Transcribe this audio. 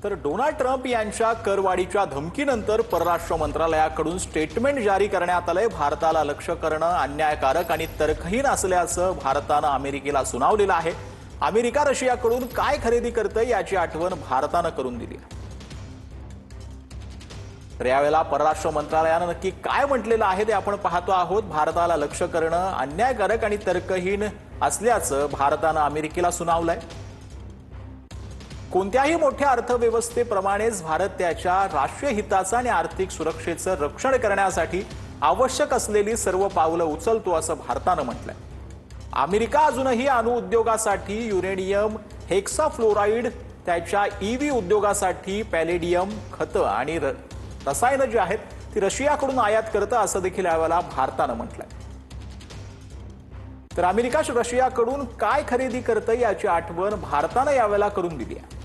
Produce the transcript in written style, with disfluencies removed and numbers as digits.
तर Donald Trump यांच्या करवाढीच्या धमकीनंतर परराष्ट्र मंत्रालयाकडून स्टेटमेंट जारी करण्यात आलंय। भारताला लक्ष्य करणं अन्यायकारक आणि तर्कहीन असल्याचं भारतानं अमेरिकेला सुनावलेलं आहे। अमेरिका रशियाकडून काय खरेदी करते याची आठवण भारतानं करून दिली आहे। तर यावेळेला परराष्ट्र मंत्रालयानं नक्की काय म्हटलेलं आहे ते आपण पाहतो आहोत। भारताला लक्ष्य करणं अन्यायकारक आणि तर्कहीन असल्याचं भारतानं अमेरिकेला सुनावलंय। कोणत्याही मोठ्या अर्थव्यवस्थेप्रमाणेच भारत त्याच्या राष्ट्रीय हिताचं आणि आर्थिक सुरक्षेचं रक्षण करण्यासाठी आवश्यक असलेली सर्व पावलं उचलतो असं भारतानं म्हटलंय। अमेरिका अजूनही अणु उद्योगासाठी युरेनियम हेक्साफ्लोराइड, त्याच्या ईव्ही उद्योगासाठी पॅलेडियम खतं आणि रसायनं जी आहेत ती रशियाकडून आयात करतं असं देखील यावेळेला भारतानं म्हटलंय। तर अमेरिका रशियाकडून काय खरेदी करते याची आठवण भारतानं यावेळेला करून दिली आहे।